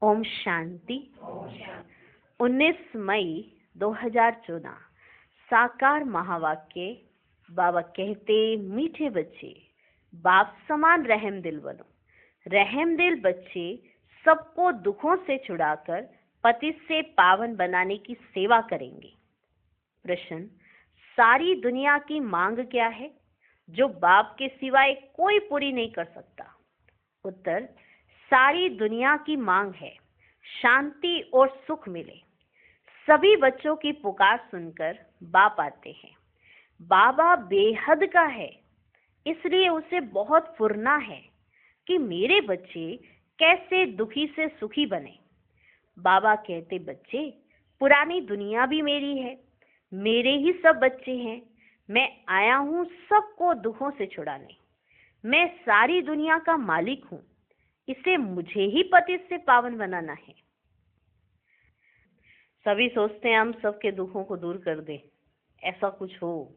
ओम शांति। 19 मई 2014 साकार महावाक्य। बाबा कहते, मीठे बच्चे बाप समान रहम दिल बनो। रहम दिल बच्चे सबको दुखों से छुड़ाकर पति से पावन बनाने की सेवा करेंगे। प्रश्न, सारी दुनिया की मांग क्या है जो बाप के सिवाय कोई पूरी नहीं कर सकता? उत्तर, सारी दुनिया की मांग है शांति और सुख मिले। सभी बच्चों की पुकार सुनकर बाप आते हैं। बाबा बेहद का है, इसलिए उसे बहुत फुरना है कि मेरे बच्चे कैसे दुखी से सुखी बने। बाबा कहते, बच्चे पुरानी दुनिया भी मेरी है, मेरे ही सब बच्चे हैं। मैं आया हूं सबको दुखों से छुड़ाने। मैं सारी दुनिया का मालिक हूं, इसे मुझे ही पति से पावन बनाना है। सभी सोचते हैं हम सबके दुखों को दूर कर दें, ऐसा कुछ हो,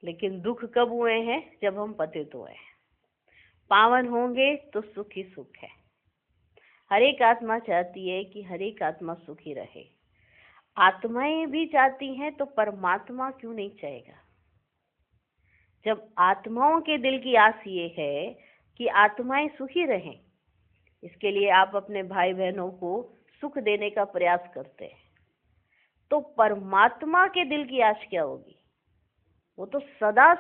लेकिन दुख कब हुए हैं? जब हम पतित हुए। पावन होंगे तो सुख ही सुख है। हर एक आत्मा चाहती है कि हर एक आत्मा सुखी रहे। आत्माएं भी चाहती हैं तो परमात्मा क्यों नहीं चाहेगा? जब आत्माओं के दिल की आस ये है कि आत्माएं सुखी रहें, इसके लिए आप अपने भाई बहनों को सुख देने का प्रयास करते हैं, तो परमात्मा के दिल की आश क्या होगी? वो तो सदा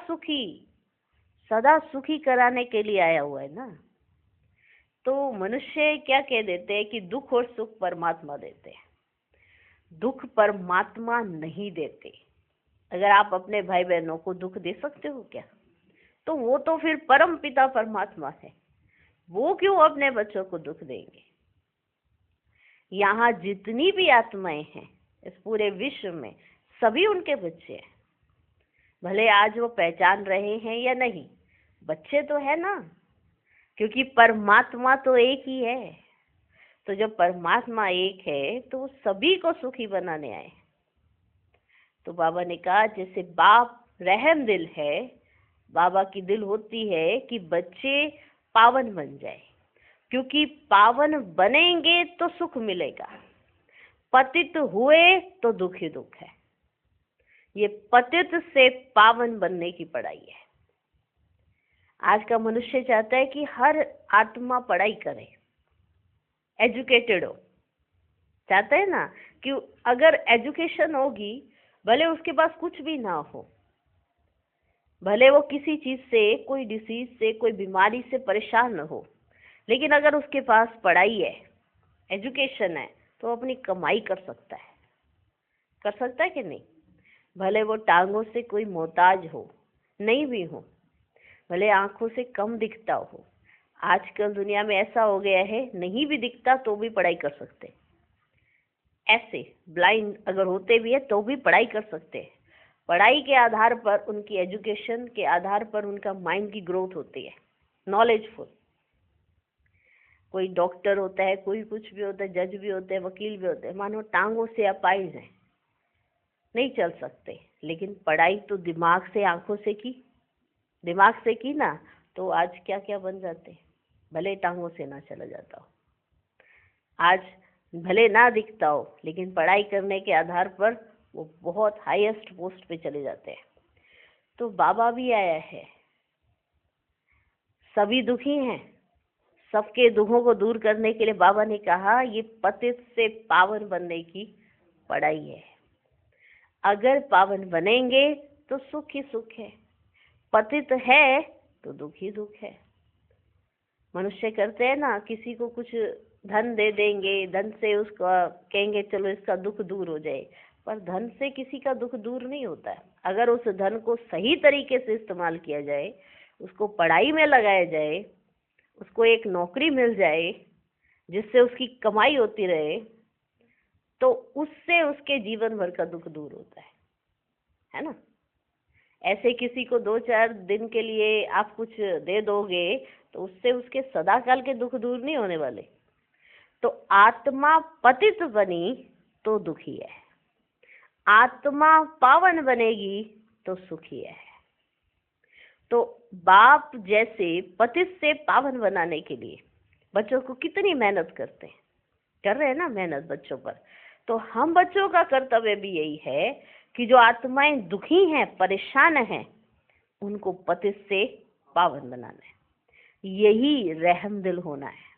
सुखी कराने के लिए आया हुआ है ना। तो मनुष्य क्या कह देते हैं कि दुख और सुख परमात्मा देते हैं। दुख परमात्मा नहीं देते। अगर आप अपने भाई बहनों को दुख दे सकते हो क्या? तो वो तो फिर परम पिता परमात्मा है, वो क्यों अपने बच्चों को दुख देंगे? यहाँ जितनी भी आत्माएं हैं इस पूरे विश्व में, सभी उनके बच्चे हैं। भले आज वो पहचान रहे हैं या नहीं, बच्चे तो है ना, क्योंकि परमात्मा तो एक ही है। तो जब परमात्मा एक है तो वो सभी को सुखी बनाने आए। तो बाबा ने कहा, जैसे बाप रहम दिल है, बाबा की दिल होती है कि बच्चे पावन बन जाए, क्योंकि पावन बनेंगे तो सुख मिलेगा। पतित हुए तो दुख ही दुख है। ये पतित से पावन बनने की पढ़ाई है। आज का मनुष्य चाहता है कि हर आत्मा पढ़ाई करे, एजुकेटेड हो। चाहता है ना कि अगर एजुकेशन होगी, भले उसके पास कुछ भी ना हो, भले वो किसी चीज से, कोई डिसीज से, कोई बीमारी से परेशान न हो, लेकिन अगर उसके पास पढ़ाई है, एजुकेशन है, तो वो अपनी कमाई कर सकता है कि नहीं? भले वो टांगों से कोई मोहताज हो, नहीं भी हो, भले आंखों से कम दिखता हो। आजकल दुनिया में ऐसा हो गया है, नहीं भी दिखता तो भी पढ़ाई कर सकते। ऐसे ब्लाइंड अगर होते भी है तो भी पढ़ाई कर सकते हैं। पढ़ाई के आधार पर, उनकी एजुकेशन के आधार पर उनका माइंड की ग्रोथ होती है, नॉलेजफुल। कोई डॉक्टर होता है, कोई कुछ भी होता है, जज भी होते हैं, वकील भी होते हैं। मानो टांगों से अपाहिज हैं, नहीं चल सकते, लेकिन पढ़ाई तो दिमाग से, आंखों से की, दिमाग से की ना, तो आज क्या क्या बन जाते, भले टांगों से ना चला जाता हो। आज भले ना दिखता हो, लेकिन पढ़ाई करने के आधार पर वो बहुत हाईएस्ट पोस्ट पे चले जाते हैं। तो बाबा भी आया है, सभी दुखी हैं, सबके दुखों को दूर करने के लिए बाबा ने कहा, ये पतित से पावन बनने की पढ़ाई है। अगर पावन बनेंगे तो सुख ही सुख है, पतित है तो दुख ही दुख है। मनुष्य करते हैं ना, किसी को कुछ धन दे देंगे, धन से उसका कहेंगे चलो इसका दुख दूर हो जाए, पर धन से किसी का दुख दूर नहीं होता है। अगर उस धन को सही तरीके से इस्तेमाल किया जाए, उसको पढ़ाई में लगाया जाए, उसको एक नौकरी मिल जाए जिससे उसकी कमाई होती रहे, तो उससे उसके जीवन भर का दुख दूर होता है ना। ऐसे किसी को 2-4 दिन के लिए आप कुछ दे दोगे तो उससे उसके सदा काल के दुख दूर नहीं होने वाले। तो आत्मा पतित बनी तो दुखी है, आत्मा पावन बनेगी तो सुखी है। तो बाप जैसे पतित से पावन बनाने के लिए बच्चों को कितनी मेहनत करते हैं। कर रहे हैं ना मेहनत बच्चों पर। तो हम बच्चों का कर्तव्य भी यही है कि जो आत्माएं दुखी हैं, परेशान हैं, उनको पति से पावन बनाना है। यही रहम दिल होना है।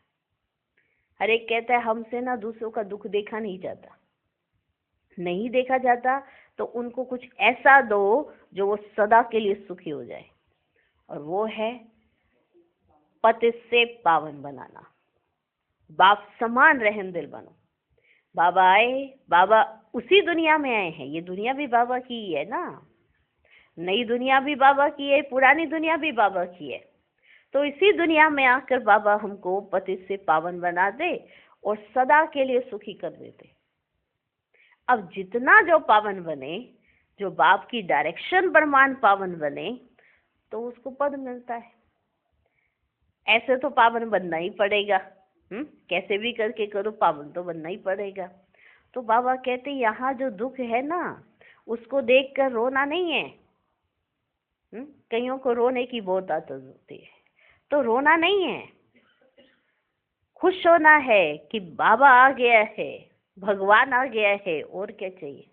हर एक कहता है हमसे ना दूसरों का दुख देखा नहीं जाता, नहीं देखा जाता, तो उनको कुछ ऐसा दो जो वो सदा के लिए सुखी हो जाए, और वो है पति से पावन बनाना। बाप समान रहम दिल बनो। बाबा आए, बाबा उसी दुनिया में आए हैं, ये दुनिया भी बाबा की ही है ना, नई दुनिया भी बाबा की है, पुरानी दुनिया भी बाबा की है। तो इसी दुनिया में आकर बाबा हमको पति से पावन बना दे और सदा के लिए सुखी कर देते। अब जितना जो पावन बने, जो बाप की डायरेक्शन पर मान पावन बने, तो उसको पद मिलता है। ऐसे तो पावन बनना ही पड़ेगा, कैसे भी करके करो, पावन तो बनना ही पड़ेगा। तो बाबा कहते यहाँ जो दुख है ना, उसको देखकर रोना नहीं है। कईयों को रोने की बहुत आदत होती है, तो रोना नहीं है, खुश होना है कि बाबा आ गया है, भगवान आ गया है, और क्या चाहिए।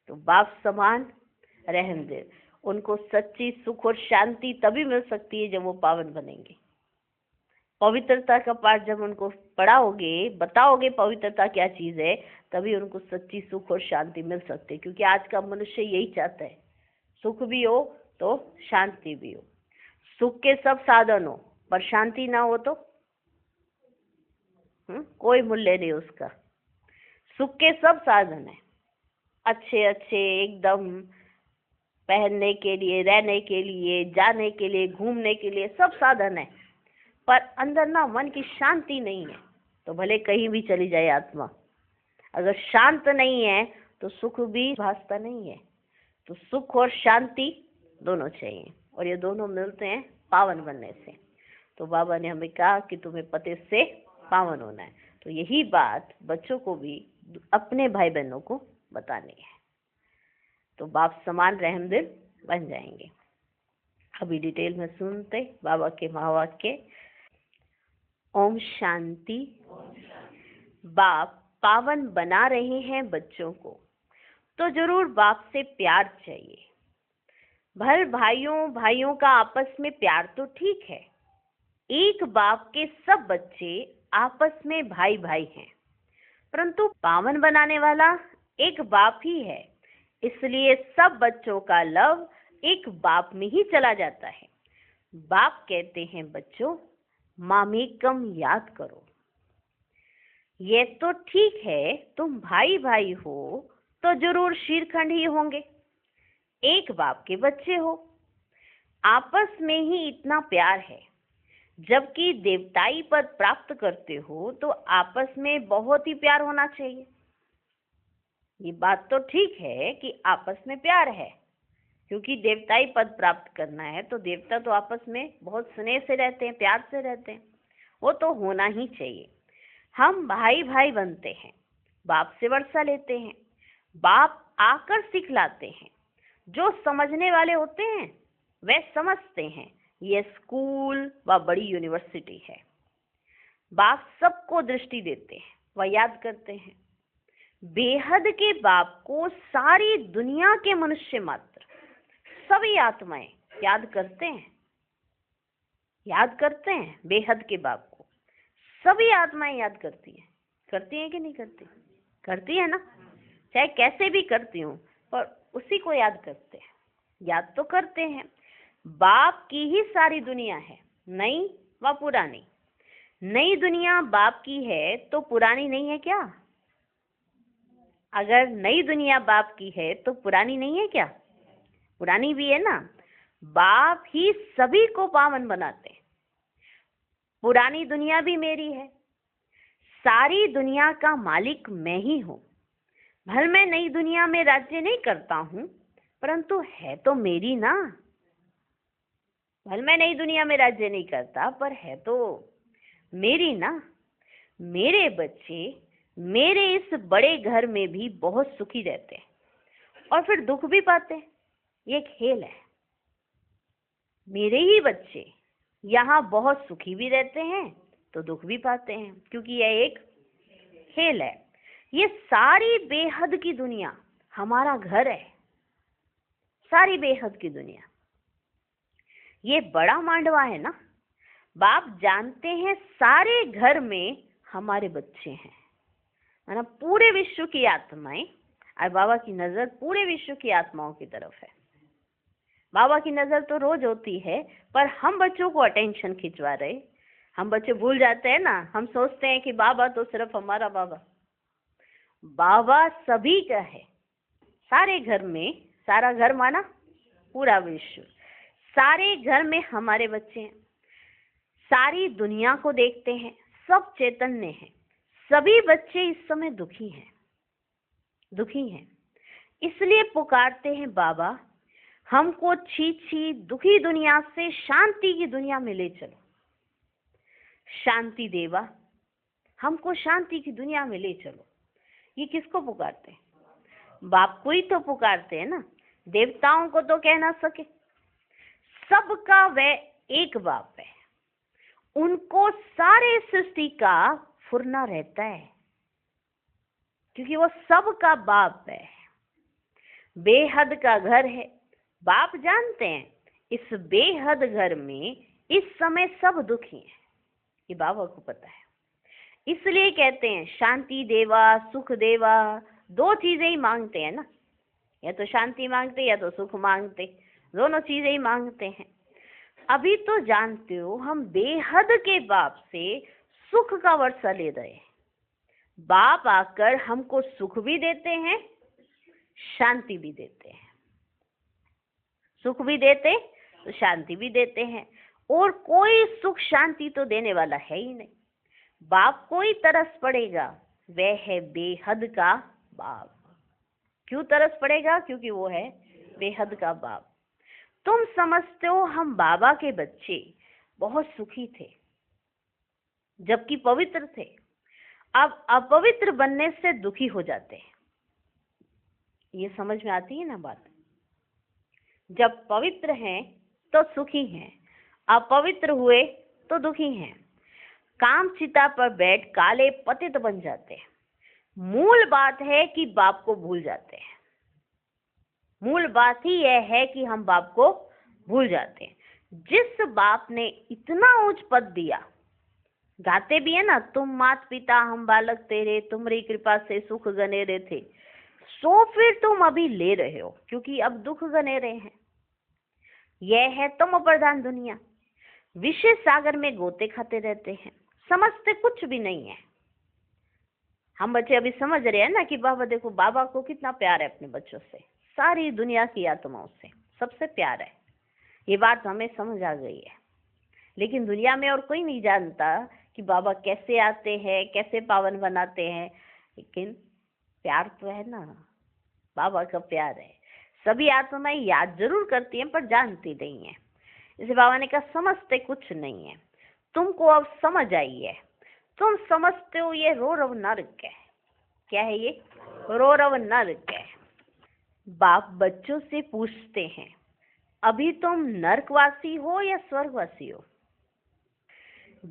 तो बाप समान रहम दे, उनको सच्ची सुख और शांति तभी मिल सकती है जब वो पावन बनेंगे। पवित्रता का पाठ जब उनको पढ़ाओगे, बताओगे पवित्रता क्या चीज है, तभी उनको सच्ची सुख और शांति मिल सकती है। क्योंकि आज का मनुष्य यही चाहता है, सुख भी हो तो शांति भी हो। सुख के सब साधन हो पर शांति ना हो तो कोई मूल्य नहीं उसका। सुख के सब साधन है, अच्छे अच्छे एकदम, पहनने के लिए, रहने के लिए, जाने के लिए, घूमने के लिए सब साधन है, पर अंदर ना मन की शांति नहीं है, तो भले कहीं भी चली जाए आत्मा, अगर शांत नहीं है तो सुख भी भासता नहीं है। तो सुख और शांति दोनों चाहिए, और ये दोनों मिलते हैं पावन बनने से। तो बाबा ने हमें कहा कि तुम्हें पति से पावन होना है। तो यही बात बच्चों को भी, अपने भाई बहनों को बतानी है, तो बाप समान रहमदिल बन जाएंगे। अभी डिटेल में सुनते बाबा के महावाक्य। ओम शांति। बाप पावन बना रहे हैं बच्चों को, तो जरूर बाप से प्यार चाहिए। भर भाइयों का आपस में प्यार तो ठीक है, एक बाप के सब बच्चे आपस में भाई भाई हैं, परंतु पावन बनाने वाला एक बाप ही है, इसलिए सब बच्चों का लव एक बाप में ही चला जाता है। बाप कहते हैं बच्चों, मामेकम याद करो। ये तो ठीक है, तुम भाई भाई हो तो जरूर शीरखंड ही होंगे, एक बाप के बच्चे हो, आपस में ही इतना प्यार है। जबकि देवताई पद प्राप्त करते हो तो आपस में बहुत ही प्यार होना चाहिए। ये बात तो ठीक है कि आपस में प्यार है, क्योंकि देवताई पद प्राप्त करना है तो देवता तो आपस में बहुत स्नेह से रहते हैं, प्यार से रहते हैं, वो तो होना ही चाहिए। हम भाई भाई बनते हैं, बाप से वर्षा लेते हैं, बाप आकर सिखलाते हैं। जो समझने वाले होते हैं वे समझते हैं ये स्कूल व बड़ी यूनिवर्सिटी है। बाप सबको दृष्टि देते हैं, वह याद करते हैं। बेहद के बाप को सारी दुनिया के मनुष्य मात्र, सभी आत्माएं याद करते हैं, याद करते हैं बेहद के बाप को। सभी आत्माएं याद करती हैं कि नहीं करती? करती है ना, चाहे कैसे भी करती हूँ, पर उसी को याद करते हैं, याद तो करते हैं। बाप की ही सारी दुनिया है, नई व पुरानी। नई दुनिया बाप की है तो पुरानी नहीं है क्या? अगर नई दुनिया बाप की है तो पुरानी नहीं है क्या? पुरानी भी है ना। बाप ही सभी को पावन बनाते हैं। पुरानी दुनिया भी मेरी है, सारी दुनिया का मालिक मैं ही हूँ। भले मैं नई दुनिया में राज्य नहीं करता हूँ, परंतु है तो मेरी ना। भले मैं नई दुनिया में राज्य नहीं करता, पर है तो मेरी ना। मेरे बच्चे मेरे इस बड़े घर में भी बहुत सुखी रहते हैं और फिर दुख भी पाते हैं, ये खेल है। मेरे ही बच्चे यहाँ बहुत सुखी भी रहते हैं तो दुख भी पाते हैं, क्योंकि यह एक खेल है, ये सारी बेहद की दुनिया हमारा घर है। सारी बेहद की दुनिया, ये बड़ा मांडवा है ना। बाप जानते हैं सारे घर में हमारे बच्चे हैं, है ना। पूरे विश्व की आत्माएं, और बाबा की नजर पूरे विश्व की आत्माओं की तरफ है। बाबा की नजर तो रोज होती है, पर हम बच्चों को अटेंशन खिंचवा रहे। हम बच्चे भूल जाते हैं ना, हम सोचते हैं कि बाबा तो सिर्फ हमारा बाबा। बाबा सभी का है, सारे घर में। सारा घर माना पूरा विश्व, सारे घर में हमारे बच्चे हैं। सारी दुनिया को देखते हैं, सब चैतन्य हैं। सभी बच्चे इस समय दुखी हैं, दुखी हैं। इसलिए पुकारते हैं बाबा, हमको छी दुखी दुनिया से शांति की दुनिया में ले चलो। शांति देवा, हमको शांति की दुनिया में ले चलो। ये किसको पुकारते हैं? बाप को ही तो पुकारते हैं ना। देवताओं को तो कह ना सके, सबका वह एक बाप है। उनको सारे सृष्टि का फुरना रहता है, क्योंकि वो सबका बाप है। बेहद का घर है। बाप जानते हैं इस बेहद घर में इस समय सब दुखी हैं, ये बाबा को पता है। इसलिए कहते हैं शांति देवा, सुख देवा। दो चीजें ही मांगते हैं ना, या तो शांति मांगते या तो सुख मांगते, दोनों चीजें ही मांगते हैं। अभी तो जानते हो हम बेहद के बाप से सुख का वर्षा ले रहे हैं। बाप आकर हमको सुख भी देते हैं, शांति भी देते हैं। सुख भी देते तो शांति भी देते हैं, और कोई सुख शांति तो देने वाला है ही नहीं। बाप को ही तरस पड़ेगा, वह है बेहद का बाप। क्यों तरस पड़ेगा? क्योंकि वो है बेहद का बाप। तुम समझते हो हम बाबा के बच्चे बहुत सुखी थे, जबकि पवित्र थे। अब अपवित्र बनने से दुखी हो जाते हैं। ये समझ में आती है ना बात? जब पवित्र हैं तो सुखी हैं, अपवित्र हुए तो दुखी हैं। काम चिता पर बैठ काले पतित बन जाते हैं। मूल बात है कि बाप को भूल जाते हैं। मूल बात ही यह है कि हम बाप को भूल जाते हैं। जिस बाप ने इतना उच्च पद दिया, गाते भी है ना, तुम मात पिता हम बालक तेरे, तुम्हारी कृपा से सुख गनेरे थे, सो फिर तुम अभी ले रहे हो, क्योंकि अब दुख गनेरे हैं। यह है तुम प्रधान दुनिया। विषय सागर में गोते खाते रहते हैं, समझते कुछ भी नहीं है। हम बच्चे अभी समझ रहे हैं ना कि बाबा देखो, बाबा को कितना प्यार है अपने बच्चों से, सारी दुनिया की आत्माओं से सबसे प्यार है। ये बात हमें समझ आ गई है। लेकिन दुनिया में और कोई नहीं जानता कि बाबा कैसे आते हैं, कैसे पावन बनाते हैं। लेकिन प्यार तो है ना, बाबा का प्यार है। सभी आत्माएं याद जरूर करती हैं पर जानती नहीं है। इसे बाबा ने कहा समझते कुछ नहीं है, तुमको अब समझ आई है। तुम समझते हो ये रोरव नरक है। क्या है ये? रोरव नरक है। बाप बच्चों से पूछते हैं, अभी तुम नरकवासी हो या स्वर्गवासी हो?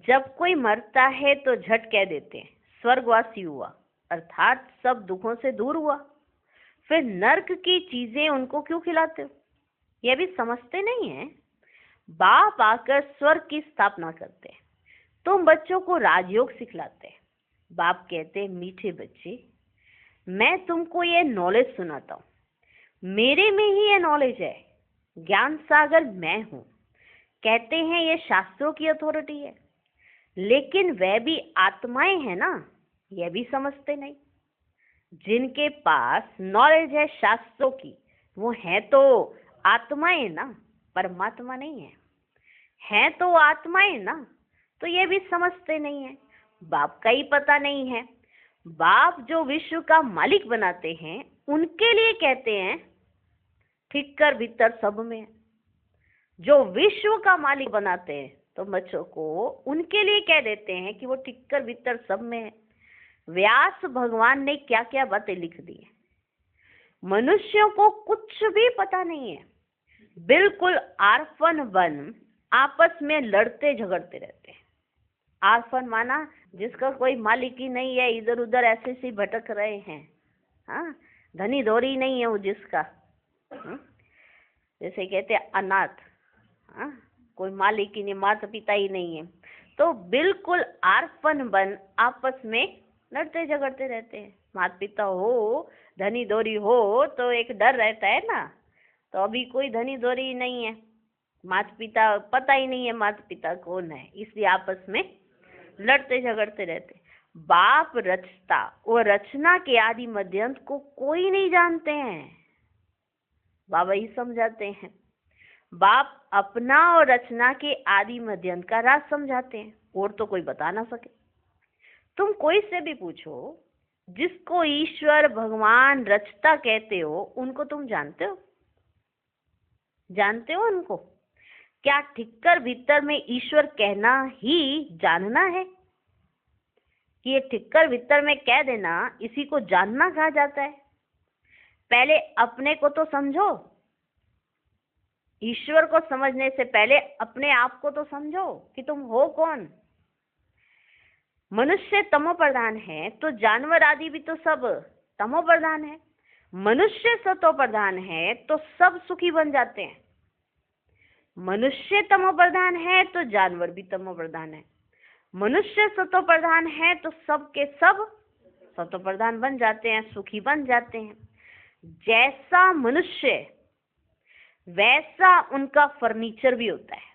जब कोई मरता है तो झट कह देते हैं स्वर्गवासी हुआ, अर्थात सब दुखों से दूर हुआ। फिर नरक की चीजें उनको क्यों खिलाते हो? यह भी समझते नहीं है। बाप आकर स्वर्ग की स्थापना करते हैं, तुम बच्चों को राजयोग सिखलाते हैं। बाप कहते हैं मीठे बच्चे, मैं तुमको ये नॉलेज सुनाता हूँ, मेरे में ही ये नॉलेज है। ज्ञान सागर मैं हूँ। कहते हैं ये शास्त्रों की अथॉरिटी है, लेकिन वह भी आत्माएं है ना, यह भी समझते नहीं। जिनके पास नॉलेज है शास्त्रों की, वो है तो आत्माएं ना, परमात्मा नहीं है। है तो आत्माएं ना, तो ये भी समझते नहीं है। बाप का ही पता नहीं है। बाप जो विश्व का मालिक बनाते हैं, उनके लिए कहते हैं ठीक कर भीतर सब में। जो विश्व का मालिक बनाते हैं तो बच्चों को उनके लिए कह देते हैं कि वो ठीक कर भीतर सब में है। व्यास भगवान ने क्या क्या बातें लिख दी है। मनुष्यों को कुछ भी पता नहीं है, बिल्कुल आर्फन बन आपस में लड़ते झगड़ते रहते हैं। आर्फन माना जिसका कोई मालिक ही नहीं है, इधर उधर ऐसे से भटक रहे हैं। हाँ, धनी धोरी नहीं है वो जिसका। जैसे कहते हैं अनाथ। हाँ, कोई मालिक ही नहीं, माता पिता ही नहीं है, तो बिल्कुल आर्पन बन आपस में लड़ते झगड़ते रहते हैं। माता पिता हो, धनी धोरी हो तो एक डर रहता है ना। तो अभी कोई धनी धोरी नहीं है, माता पिता पता ही नहीं है माता पिता कौन है, इसलिए आपस में लड़ते झगड़ते रहते। बाप रचता और रचना के आदि मध्यंत को कोई नहीं जानते हैं, बाबा ही समझाते हैं। बाप अपना और रचना के आदि मध्यंत का राज समझाते हैं, और तो कोई बता ना सके। तुम कोई से भी पूछो, जिसको ईश्वर भगवान रचता कहते हो, उनको तुम जानते हो? जानते हो उनको? क्या ठिक्कर भीतर में ईश्वर कहना ही जानना है? कि ये ठिक्कर भीतर में कह देना, इसी को जानना कहा जाता है? पहले अपने को तो समझो। ईश्वर को समझने से पहले अपने आप को तो समझो कि तुम हो कौन। मनुष्य तमो प्रधान है, तो जानवर आदि भी तो सब तमो प्रधान है। मनुष्य सतो प्रधान है तो सब सुखी बन जाते हैं। मनुष्य तमो प्रधान है तो जानवर भी तमो प्रधान है। मनुष्य सतो प्रधान है तो सब के सब सतो प्रधान बन जाते हैं, सुखी बन जाते हैं। जैसा मनुष्य वैसा उनका फर्नीचर भी होता है।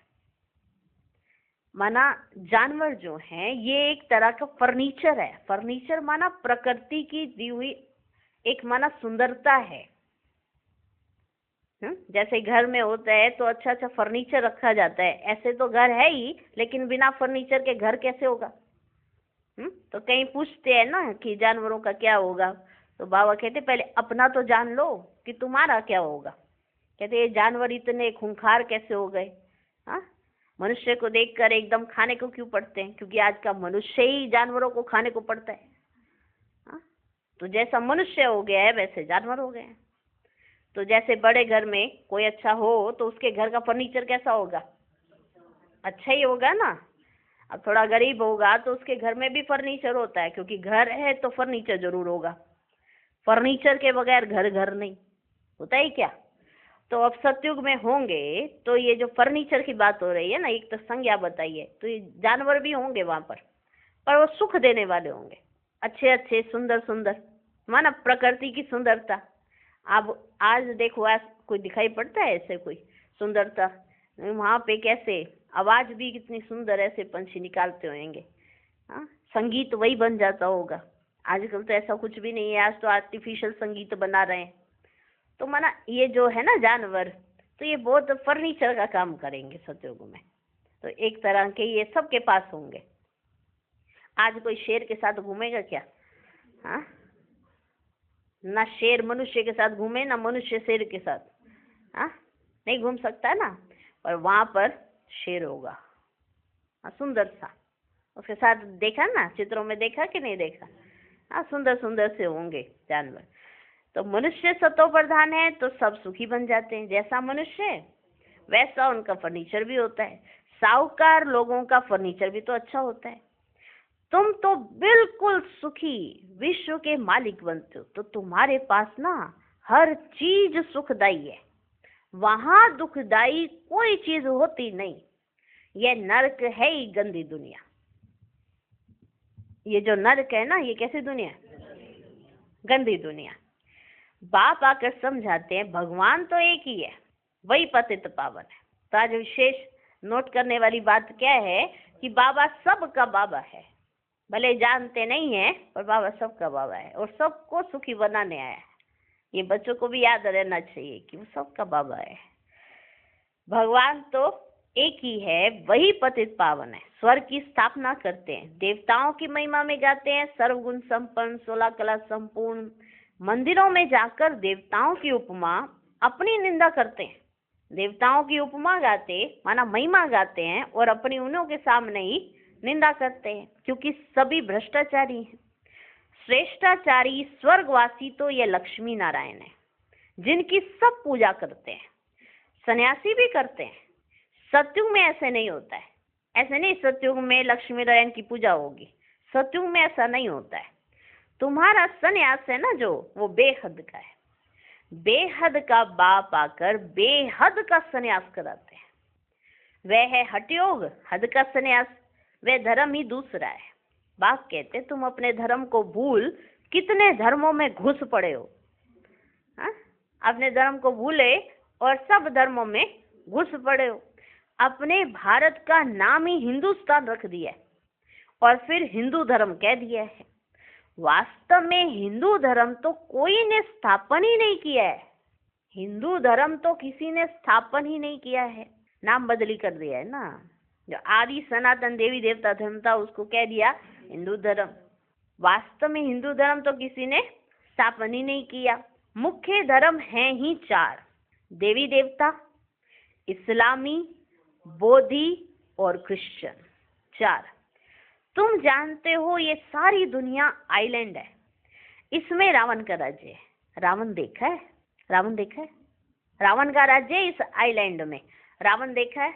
माना जानवर जो है ये एक तरह का फर्नीचर है। फर्नीचर माना प्रकृति की दी हुई एक माना सुंदरता है। जैसे घर में होता है तो अच्छा अच्छा फर्नीचर रखा जाता है, ऐसे तो घर है ही, लेकिन बिना फर्नीचर के घर कैसे होगा? तो कहीं पूछते हैं ना कि जानवरों का क्या होगा, तो बाबा कहते पहले अपना तो जान लो कि तुम्हारा क्या होगा। कहते ये जानवर इतने खूंखार कैसे हो गए? हाँ, मनुष्य को देखकर एकदम खाने को क्यों पड़ते हैं? क्योंकि आज का मनुष्य ही जानवरों को खाने को पड़ता है। हाँ, तो जैसा मनुष्य हो गया है वैसे जानवर हो गए हैं। तो जैसे बड़े घर में कोई अच्छा हो तो उसके घर का फर्नीचर कैसा होगा? अच्छा ही होगा ना। अब थोड़ा गरीब होगा तो उसके घर में भी फर्नीचर होता है, क्योंकि घर है तो फर्नीचर जरूर होगा। फर्नीचर के बगैर घर घर नहीं होता ही क्या? तो अब सतयुग में होंगे तो ये जो फर्नीचर की बात हो रही है ना, एक तो संज्ञा बताइए, तो ये जानवर भी होंगे वहां पर वो सुख देने वाले होंगे, अच्छे अच्छे सुंदर सुंदर, माना प्रकृति की सुंदरता। अब आज देखो, आज कोई दिखाई पड़ता है ऐसे कोई सुंदरता? वहां पे कैसे आवाज भी कितनी सुंदर ऐसे पंछी निकालते होंगे। हाँ, संगीत वही बन जाता होगा। आजकल तो ऐसा कुछ भी नहीं है, आज तो आर्टिफिशियल संगीत बना रहे हैं। तो माना ये जो है ना जानवर, तो ये बहुत फर्नीचर का काम करेंगे सतयुग में। तो एक तरह के ये सबके पास होंगे। आज कोई शेर के साथ घूमेगा क्या? हाँ, ना शेर मनुष्य के साथ घूमे, ना मनुष्य शेर के साथ। हाँ, नहीं घूम सकता ना। पर वहां पर शेर होगा, हाँ, सुंदर सा। उसके साथ देखा ना, चित्रों में देखा कि नहीं देखा? हाँ, सुंदर सुंदर से होंगे जानवर। तो मनुष्य सतो प्रधान है तो सब सुखी बन जाते हैं। जैसा मनुष्य वैसा उनका फर्नीचर भी होता है। साहूकार लोगों का फर्नीचर भी तो अच्छा होता है। तुम तो बिल्कुल सुखी विश्व के मालिक बनते हो, तो तुम्हारे पास ना हर चीज सुखदाई है, वहां दुखदाई कोई चीज होती नहीं। ये नरक है ही गंदी दुनिया। ये जो नरक है ना, ये कैसी दुनिया है? गंदी दुनिया। बाप आकर समझाते हैं भगवान तो एक ही है, वही पतित पावन है। तो आज विशेष नोट करने वाली बात क्या है कि बाबा सबका बाबा है। भले जानते नहीं है पर बाबा सबका बाबा है और सबको सुखी बनाने आया है। ये बच्चों को भी याद रहना चाहिए कि वो सबका बाबा है। भगवान तो एक ही है, वही पतित पावन है। स्वर्ग की स्थापना करते हैं, देवताओं की महिमा में गाते हैं, सर्वगुण संपन्न 16 कला संपूर्ण। मंदिरों में जाकर देवताओं की उपमा अपनी निंदा करते हैं। देवताओं की उपमा गाते माना महिमा गाते हैं और अपनी उन्हों के सामने ही निंदा करते हैं, क्योंकि सभी भ्रष्टाचारी हैं। श्रेष्ठाचारी स्वर्गवासी तो ये लक्ष्मी नारायण है, जिनकी सब पूजा करते हैं, सन्यासी भी करते हैं। सतयुग में ऐसे नहीं होता है। ऐसे नहीं सतयुग में लक्ष्मी नारायण की पूजा होगी, सतयुग में ऐसा नहीं होता है। तुम्हारा सन्यास है ना जो, वो बेहद का है। बेहद का बाप आकर बेहद का सन्यास कराते हैं। वह है हठयोग, हद का सन्यास। वह धर्म ही दूसरा है। बाप कहते तुम अपने धर्म को भूल कितने धर्मों में घुस पड़े हो। हाँ, अपने धर्म को भूले और सब धर्मों में घुस पड़े हो। अपने भारत का नाम ही हिंदुस्तान रख दिया है और फिर हिंदू धर्म कह दिया है। वास्तव में हिंदू धर्म तो कोई ने स्थापन ही नहीं किया है। हिंदू धर्म तो किसी ने स्थापन ही नहीं किया है, नाम बदली कर दिया है ना। जो आदि सनातन देवी देवता धर्म था उसको कह दिया हिंदू धर्म। वास्तव में हिंदू धर्म तो किसी ने स्थापन ही नहीं किया। मुख्य धर्म हैं ही 4, देवी देवता, इस्लामी, बौद्धि और क्रिश्चियन, 4। तुम जानते हो ये सारी दुनिया आइलैंड है। इसमें रावण का राज्य है। रावण देखा है? रावण देखा है? रावण का राज्य है इस आइलैंड में। रावण देखा है?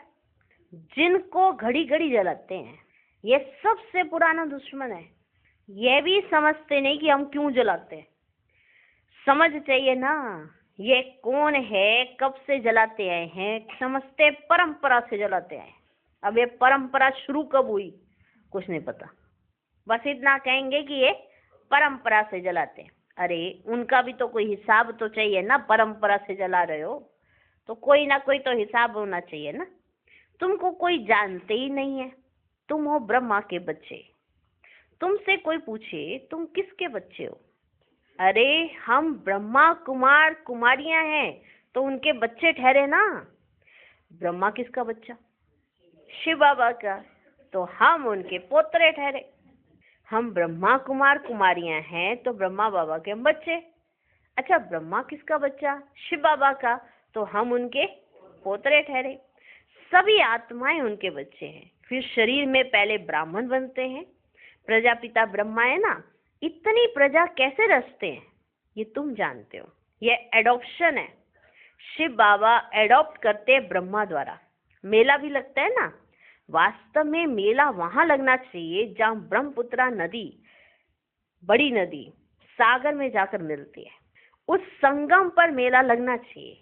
जिनको घड़ी घड़ी जलाते हैं, ये सबसे पुराना दुश्मन है। ये भी समझते नहीं कि हम क्यों जलाते हैं। समझ चाहिए ना, ये कौन है, कब से जलाते आए हैं। समझते परंपरा से जलाते आए। अब ये परंपरा शुरू कब हुई कुछ नहीं पता, बस इतना कहेंगे कि ये परंपरा से जलाते हैं। अरे उनका भी तो कोई हिसाब तो चाहिए ना। परंपरा से जला रहे हो तो कोई ना कोई तो हिसाब होना चाहिए ना। तुमको कोई जानते ही नहीं है। तुम हो ब्रह्मा के बच्चे। तुमसे कोई पूछे तुम किसके बच्चे हो, अरे हम ब्रह्मा कुमार कुमारियां हैं तो उनके बच्चे ठहरे ना। ब्रह्मा किसका बच्चा? शिव बाबा का, तो हम उनके पोतरे ठहरे। हम ब्रह्मा कुमार कुमारियां हैं तो ब्रह्मा बाबा के बच्चे। अच्छा ब्रह्मा किसका बच्चा? शिव बाबा का, तो हम उनके पोतरे ठहरे। सभी आत्माएं उनके बच्चे हैं। फिर शरीर में पहले ब्राह्मण बनते हैं। प्रजापिता ब्रह्मा है ना। इतनी प्रजा कैसे रचते हैं ये तुम जानते हो। ये एडॉप्शन है। शिव बाबा एडॉप्ट करते हैं ब्रह्मा द्वारा। मेला भी लगता है ना। वास्तव में मेला वहां लगना चाहिए जहां ब्रह्मपुत्रा नदी, बड़ी नदी, सागर में जाकर मिलती है। उस संगम पर मेला लगना चाहिए।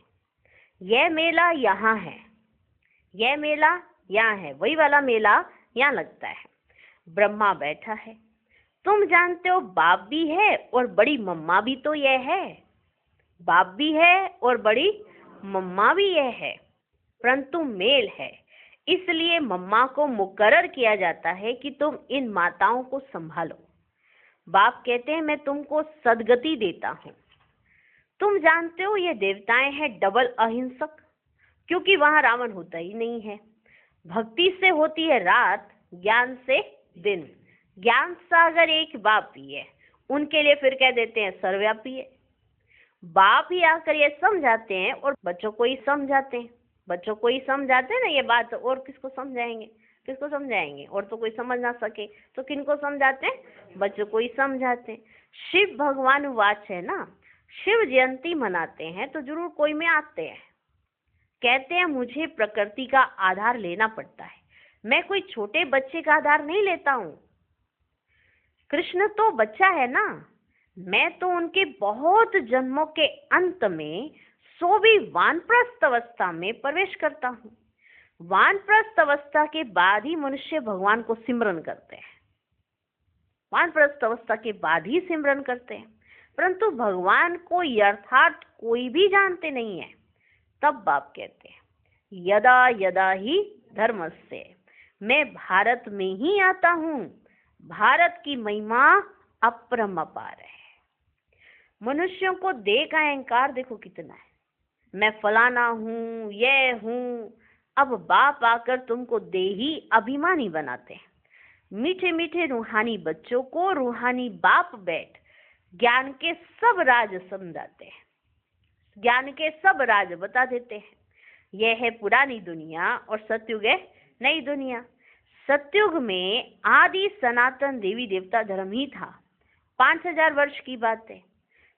यह मेला यहाँ है, यह मेला यहाँ है, वही वाला मेला यहाँ लगता है। ब्रह्मा बैठा है। तुम जानते हो बाप भी है और बड़ी मम्मा भी तो यह है। बाप भी है और बड़ी मम्मा भी यह है, परंतु मेल है। इसलिए मम्मा को मुकर्रर किया जाता है कि तुम इन माताओं को संभालो। बाप कहते हैं मैं तुमको सदगति देता हूँ। तुम जानते हो ये देवताएं हैं डबल अहिंसक, क्योंकि वहां रावण होता ही नहीं है। भक्ति से होती है रात, ज्ञान से दिन। ज्ञान सागर एक बाप ही है, उनके लिए फिर कह देते हैं सर्वव्यापी है। बाप ही आकर ये समझाते हैं और बच्चों को ही समझाते हैं। बच्चों को ही समझाते हैं ना ये बात, और किसको समझाएंगे? किसको समझाएंगे? और तो कोई समझ ना सके तो किनको समझाते हैं? बच्चों को ही समझाते हैं। शिव भगवान वाच है ना। शिव जयंती मनाते हैं तो जरूर कोई में आते हैं। कहते हैं मुझे प्रकृति का आधार लेना पड़ता है। मैं कोई छोटे बच्चे का आधार नहीं लेता हूँ। कृष्ण तो बच्चा है ना। मैं तो उनके बहुत जन्मों के अंत में 100वीं वानप्रस्थ अवस्था में प्रवेश करता हूँ। वानप्रस्थ अवस्था के बाद ही मनुष्य भगवान को सिमरन करते हैं। वानप्रस्थ अवस्था के बाद ही सिमरन करते हैं, परंतु भगवान को यथार्थ कोई भी जानते नहीं है। तब बाप कहते हैं यदा यदा ही धर्मस्य, मैं भारत में ही आता हूँ। भारत की महिमा अपरंपार है। मनुष्यों को देह का अहंकार देखो कितना है। मैं फलाना हूँ, ये हूँ। अब बाप आकर तुमको देही अभिमानी बनाते हैं। मीठे मीठे रूहानी बच्चों को रूहानी बाप बैठ ज्ञान के सब राज समझाते हैं। ज्ञान के सब राज बता देते हैं। यह है पुरानी दुनिया और सतयुग है नई दुनिया। सतयुग में आदि सनातन देवी देवता धर्म ही था। 5000 वर्ष की बात है।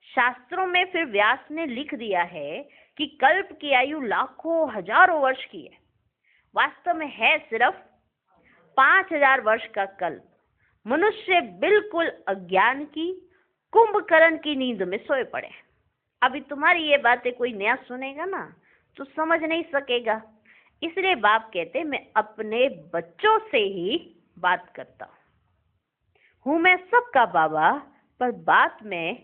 शास्त्रों में फिर व्यास ने लिख दिया है कि कल्प की आयु लाखों हजारों वर्ष की है। वास्तव में है सिर्फ 5000 वर्ष का कल्प। मनुष्य बिल्कुल अज्ञान की कुंभकर्ण की नींद में सोए पड़े। अभी तुम्हारी ये बातें कोई नया सुनेगा ना तो समझ नहीं सकेगा। इसलिए बाप कहते मैं अपने बच्चों से ही बात करता हूँ मैं सबका बाबा, पर बात मैं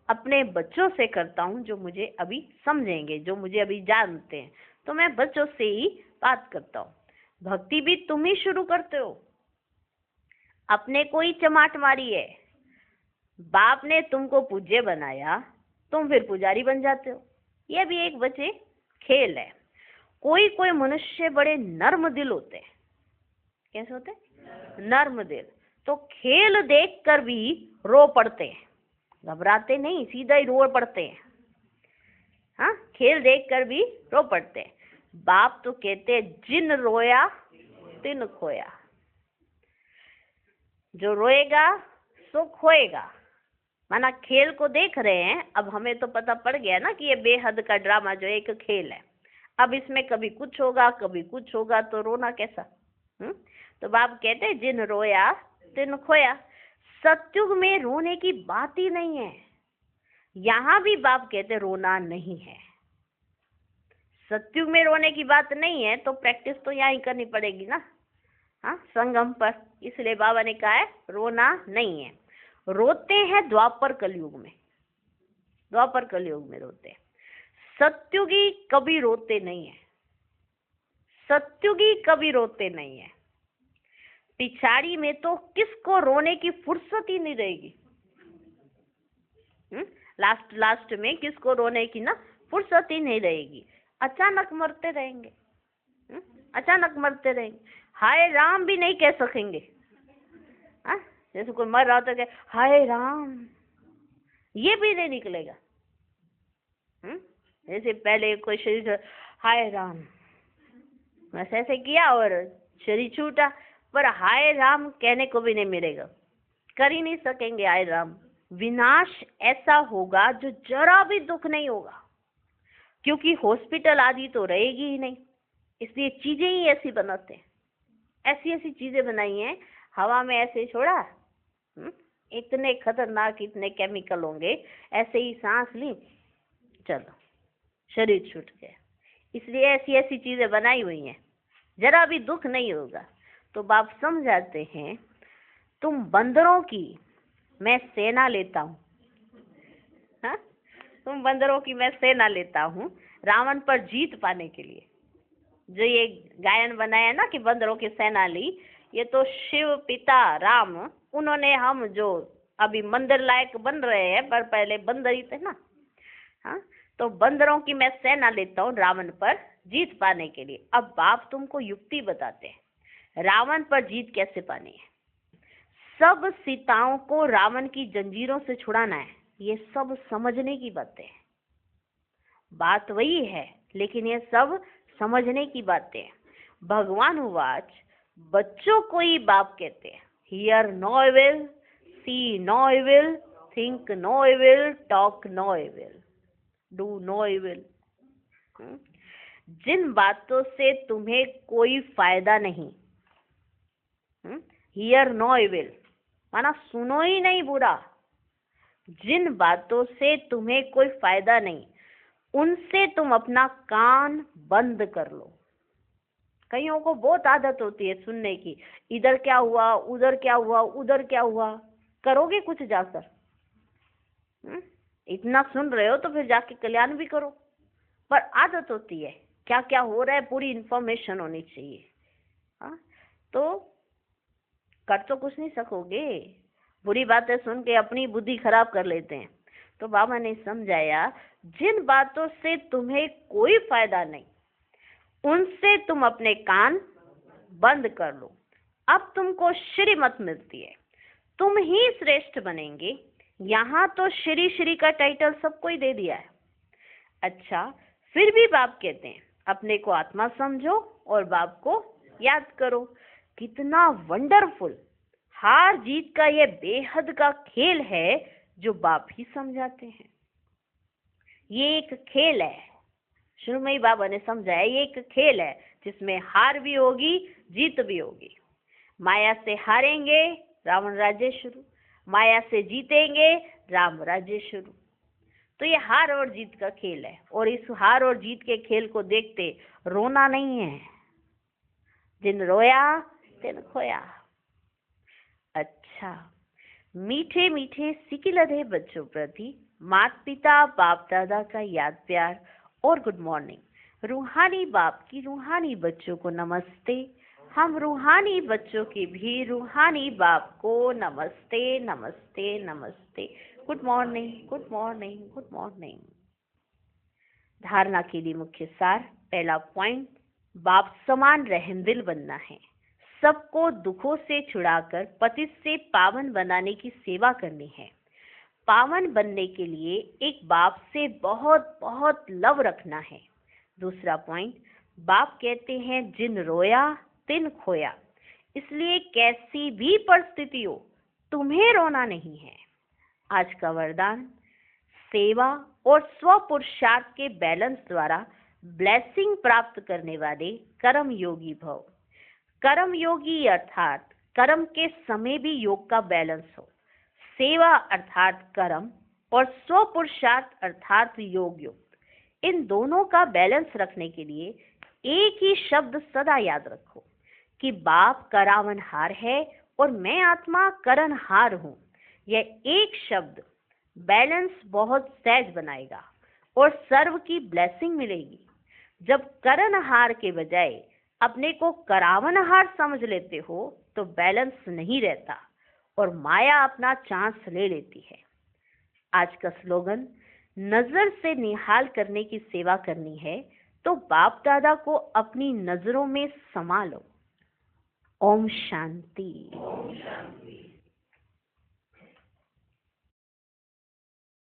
अपने बच्चों से करता हूँ जो मुझे अभी समझेंगे, जो मुझे अभी जानते हैं। तो मैं बच्चों से ही बात करता हूँ। भक्ति भी तुम ही शुरू करते हो, अपने को ही चमाट मारी है। बाप ने तुमको पूज्य बनाया, तुम फिर पुजारी बन जाते हो। यह भी एक बच्चे खेल है। कोई कोई मनुष्य बड़े नर्म दिल होते हैं। कैसे होते? नर्म दिल। तो खेल देखकर भी रो पड़ते हैं, घबराते नहीं, सीधा ही रो पड़ते हैं। हाँ, खेल देखकर भी रो पड़ते हैं। बाप तो कहते हैं जिन रोया तिन खोया। जो रोएगा सो खोएगा। माना खेल को देख रहे हैं, अब हमें तो पता पड़ गया ना कि ये बेहद का ड्रामा जो एक खेल है। अब इसमें कभी कुछ होगा कभी कुछ होगा, तो रोना कैसा? तो बाप कहते हैं जिन रोया तिन खोया। सत्युग में रोने की बात ही नहीं है। यहाँ भी बाप कहते रोना नहीं है। सत्युग में रोने की बात नहीं है तो प्रैक्टिस तो यहाँ ही करनी पड़ेगी ना, हाँ, संगम पर। इसलिए बाबा ने कहा है रोना नहीं है। रोते हैं द्वापर कलयुग में, द्वापर कलयुग में रोते हैं। सत्युगी कभी रोते नहीं है, सत्युगी कभी रोते नहीं है। पिछाड़ी में तो किसको रोने की फुर्सत ही नहीं रहेगी। लास्ट में किसको रोने की ना फुर्सत ही नहीं रहेगी। अचानक मरते रहेंगे, अचानक मरते रहेंगे। हाय राम भी नहीं कह सकेंगे। हाँ, जैसे कोई मर रहा होता है हाय राम, ये भी नहीं निकलेगा। जैसे पहले कोई शरीर हाय राम वैसे ऐसे किया और शरीर छूटा, पर हाय राम कहने को भी नहीं मिलेगा, कर ही नहीं सकेंगे हाय राम। विनाश ऐसा होगा जो जरा भी दुख नहीं होगा, क्योंकि हॉस्पिटल आदि तो रहेगी ही नहीं। इसलिए चीजें ही ऐसी बनाते हैं, ऐसी ऐसी चीजें बनाई हैं, हवा में ऐसे छोड़ा, इतने खतरनाक इतने केमिकल होंगे, ऐसे ही सांस ली चलो शरीर छूट गया। इसलिए ऐसी ऐसी चीजें बनाई हुई हैं, जरा भी दुख नहीं होगा। तो बाप समझाते हैं तुम बंदरों की मैं सेना लेता हूँ। हाँ? तुम बंदरों की मैं सेना लेता हूँ रावण पर जीत पाने के लिए। जो ये गायन बनाया ना कि बंदरों की सेना ली, ये तो शिव पिता राम, उन्होंने हम जो अभी मंदिर लायक बन रहे हैं, पर पहले बंदर ही थे ना। हाँ, तो बंदरों की मैं सेना लेता हूँ रावण पर जीत पाने के लिए। अब बाप तुमको युक्ति बताते हैं रावण पर जीत कैसे पानी है। सब सीताओं को रावण की जंजीरों से छुड़ाना है, ये सब समझने की बातें हैं। बात वही है, लेकिन ये सब समझने की बातें हैं। भगवान उवाच, बच्चों को ही बाप कहते हैं hear no evil, see no evil, think no evil, talk no evil, do no evil. जिन बातों से तुम्हें कोई फायदा नहीं, हियर नो एविल माना सुनो ही नहीं बुरा। जिन बातों से तुम्हें कोई फायदा नहीं, उनसे तुम अपना कान बंद कर लो। कईयों को बहुत आदत होती है सुनने की, इधर क्या हुआ, उधर क्या हुआ, उधर क्या हुआ। करोगे कुछ जाकर? इतना सुन रहे हो तो फिर जाके कल्याण भी करो। पर आदत होती है, क्या क्या हो रहा है पूरी इंफॉर्मेशन होनी चाहिए। हाँ, तो कर तो कुछ नहीं सकोगे। बुरी बातें सुन के अपनी बुद्धि खराब कर लेते हैं। तो बाबा ने समझाया जिन बातों से तुम्हें कोई फायदा नहीं, उनसे तुम अपने कान बंद कर लो। अब तुमको श्रीमत मिलती है, तुम ही श्रेष्ठ बनेंगे। यहाँ तो श्री श्री का टाइटल सबको ही दे दिया है। अच्छा, फिर भी बाप कहते हैं अपने को आत्मा समझो और बाप को याद करो। कितना वंडरफुल हार जीत का ये बेहद का खेल है जो बाप ही समझाते हैं। ये एक खेल है, शुरू में ही बाबा ने समझाया ये एक खेल है जिसमें हार भी होगी जीत भी होगी। माया से हारेंगे, रावण राज्य शुरू। माया से जीतेंगे, राम राज्य शुरू। तो ये हार और जीत का खेल है, और इस हार और जीत के खेल को देखते रोना नहीं है। जिन रोया तिन खोया। अच्छा, मीठे मीठे सिकिलधे बच्चों प्रति माता पिता बाप दादा का याद प्यार और गुड मॉर्निंग। रूहानी बाप की रूहानी बच्चों को नमस्ते। हम रूहानी बच्चों के भी रूहानी बाप को नमस्ते नमस्ते नमस्ते। Good morning, good morning, good morning. धारणा के लिए मुख्य सार। पहला पॉइंट, बाप समान रहमदिल बनना है। सबको दुखों से छुड़ाकर पतित से पावन बनाने की सेवा करनी है। पावन बनने के लिए एक बाप से बहुत बहुत लव रखना है। दूसरा पॉइंट, बाप कहते हैं जिन रोया तिन खोया, इसलिए कैसी भी परिस्थिति हो तुम्हें रोना नहीं है। आज का वरदान, सेवा और स्व पुरुषार्थ के बैलेंस द्वारा ब्लेसिंग प्राप्त करने वाले कर्म योगी भव। कर्म योगी अर्थात कर्म के समय भी योग का बैलेंस हो। सेवा अर्थात कर्म और स्व पुरुषार्थ अर्थात योग युक्त, इन दोनों का बैलेंस रखने के लिए एक ही शब्द सदा याद रखो कि बाप करावनहार है और मैं आत्मा करनहार हूं। यह एक शब्द बैलेंस बहुत सहज बनाएगा और सर्व की ब्लेसिंग मिलेगी। जब करनहार के बजाय अपने को करावनहार समझ लेते हो तो बैलेंस नहीं रहता और माया अपना चांस ले लेती है। आज का स्लोगन, नजर से निहाल करने की सेवा करनी है तो बाप दादा को अपनी नजरों में समा लो। ओम शांति।